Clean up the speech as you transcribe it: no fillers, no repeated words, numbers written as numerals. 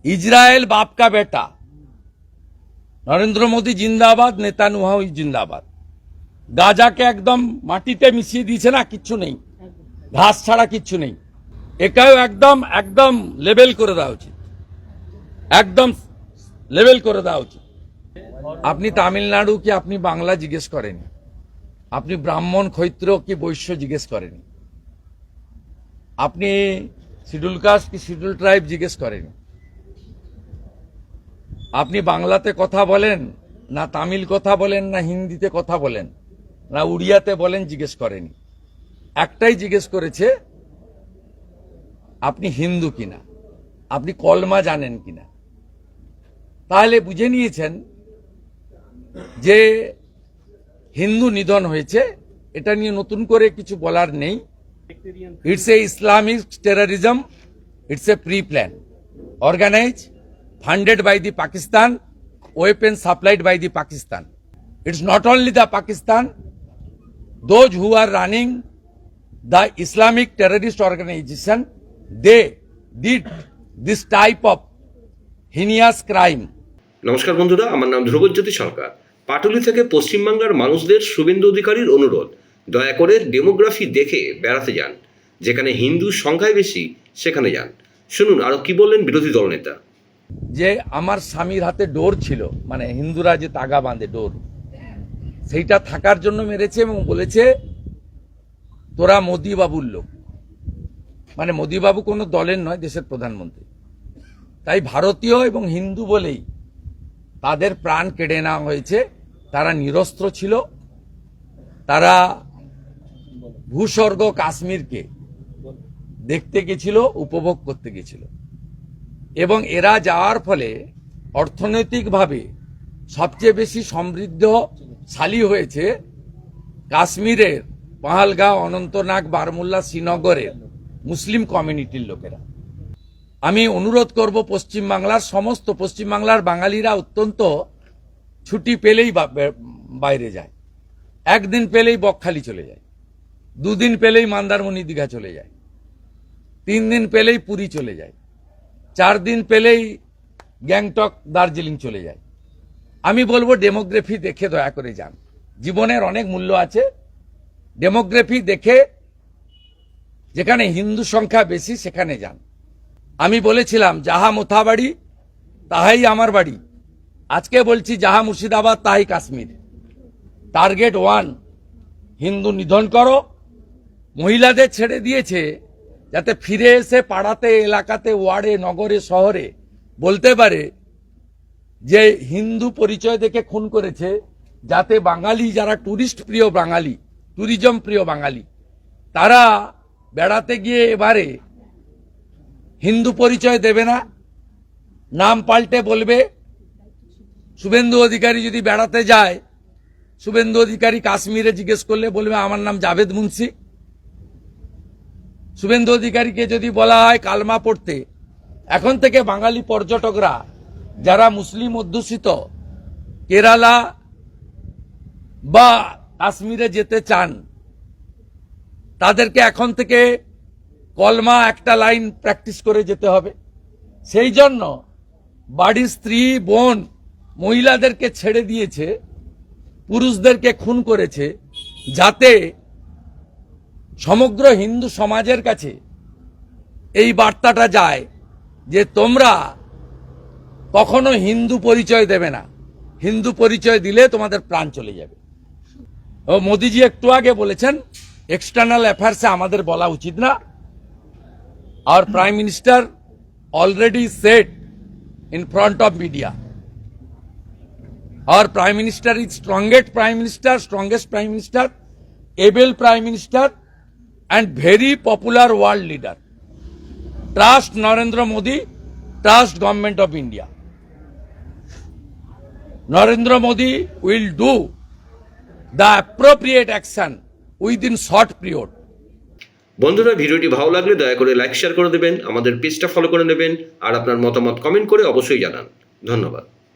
Israel बाप का बेटा, नरेंद्र मोदी जिंदाबाद, नेतान्याहू जिंदाबाद। গাজাকে একদম মাটিতে মিশিয়ে দিয়েছে না, কিচ্ছু নেই, ঘাস ছাড়া কিচ্ছু নেই। এটাও একদম একদম লেভেল করে দেওয়া উচিত, একদম লেভেল করে দেওয়া উচিত। আপনি তামিলনাড়ু কি আপনি বাংলা জিজ্ঞেস করেনি, আপনি ব্রাহ্মণ ক্ষৈত্র কি বৈশ্য জিজ্ঞেস করেনি, আপনি শিডিউল কাস্ট কি শিডিউল ট্রাইব জিজ্ঞেস করেনি, আপনি বাংলাতে কথা বলেন না তামিল কথা বলেন না হিন্দিতে কথা বলেন না উড়িয়াতে বলেন জিজ্ঞেস করেনি। একটাই জিজ্ঞেস করেছে আপনি হিন্দু কিনা, আপনি কলমা জানেন কিনা। তাহলে বুঝে নিয়েছেন যে হিন্দু নিধন হয়েছে, এটা নিয়ে নতুন করে কিছু বলার নেই। It's a Islamic terrorism, it's a pre plan, organise, funded by the Pakistan, weapons supplied by the Pakistan. It's not only the Pakistan, those who are running the Islamic terrorist organization, they did this type of heinous crime. নমস্কার বন্ধুরা, আমার নাম ধ্রুবজ্যোতি সরকার। পাটুলি থেকে পশ্চিমবাংলার মানুষদের শুভেন্দু অধিকারীর অনুরোধ, দয়া করে ডেমোগ্রাফি দেখে বেড়াতে যান। যেখানে হিন্দু সংখ্যায় বেশি সেখানে যান। শুনুন আরো কি বললেন বিরোধী দলনেতা। যে আমার স্বামীর হাতে ডোর ছিল, মানে হিন্দুরা যে তাগা বাঁধে ডোর, সেইটা থাকার জন্য মেরেছে এবং বলেছে তোরা মোদি বাবুর লোক। মানে মোদি বাবু কোনো দলের নয়, দেশের প্রধানমন্ত্রী। তাই ভারতীয় এবং হিন্দু বলেই তাদের প্রাণ কেড়ে নেওয়া হয়েছে। তারা নিরস্ত্র ছিল, তারা ভূস্বর্গ কাশ্মীরকে দেখতে গেছিল, উপভোগ করতে গেছিল। এবং এরা যাওয়ার ফলে অর্থনৈতিকভাবে সবচেয়ে বেশি সমৃদ্ধশালী হয়েছে কাশ্মীরের পাহালগাঁও, অনন্তনাগ, বারমুল্লা, শ্রীনগরের মুসলিম কমিউনিটির লোকেরা। আমি অনুরোধ করব পশ্চিমবাংলার বাঙালিরা অত্যন্ত ছুটি পেলেই বাইরে যায়, একদিন পেলেই বকখালি চলে যায়, দুদিন পেলেই মন্দারমণি দীঘা চলে যায়, 3 দিন পেলেই পুরী চলে যায়, 4 দিন পেলেই গ্যাংটক, দার্জিলিং চলে যায়। আমি বলবো ডেমোগ্রাফি দেখে দয়া করে যান, জীবনের অনেক মূল্য আছে। ডেমোগ্রাফি দেখে যেখানে হিন্দু সংখ্যা বেশি সেখানে যান। আমি বলেছিলাম যাহা মোথা বাড়ি তাহাই আমার বাড়ি, আজকে বলছি যাহা মুর্শিদাবাদ তাহাই কাশ্মীর। টার্গেট 1, হিন্দু নিধন করো। মহিলাদের ছেড়ে দিয়েছে যাতে ফিরে এসে পাড়াতে, এলাকাতে, ওয়ার্ডে, নগরে, শহরে বলতে পারে যে হিন্দু পরিচয় দেখে খুন করেছে, যাতে বাঙালি যারা টুরিস্ট প্রিয় বাঙালি, ট্যুরিজম প্রিয় বাঙালি, তারা বেড়াতে গিয়ে এবারে হিন্দু পরিচয় দেবে না, নাম পাল্টে বলবে। শুভেন্দু অধিকারী যদি বেড়াতে যায়, শুভেন্দু অধিকারী কাশ্মীরে জিজ্ঞেস করলে বলবে আমার নাম জাভেদ মুন্সি। শুভেন্দু অধিকারীকে যদি বলা হয় কালমা পড়তে, এখন থেকে বাঙালি পর্যটকরা যারা মুসলিম অধ্যুষিত কেরালা বা কাশ্মীরে যেতে চান, তাদেরকে এখন থেকে কলমা একটা লাইন প্র্যাকটিস করে যেতে হবে। সেই জন্য বাড়ির স্ত্রী, বোন, মহিলাদেরকে ছেড়ে দিয়েছে, পুরুষদেরকে খুন করেছে, যাতে সমগ্র হিন্দু সমাজের কাছে এই বার্তাটা যায় যে তোমরা কখনো হিন্দু পরিচয় দেবে না, হিন্দু পরিচয় দিলে তোমাদের প্রাণ চলে যাবে। ও মোদিজি একটু আগে বলেছেন এক্সটার্নাল অ্যাফেয়ার্সে আমাদের বলা উচিত না। Our Prime Minister already said in front of media, our Prime Minister is strongest Prime Minister, able Prime Minister and very popular world leader. Trust Narendra Modi, trust Government of India. Narendra Modi will do the appropriate action within short period. বন্ধুরা, ভিডিওটি ভালো লাগলে দয়া করে like share করে দেবেন, আমাদের পেজটা ফলো করে নেবেন, আর আপনার মতামত কমেন্ট করে অবশ্যই জানান। ধন্যবাদ।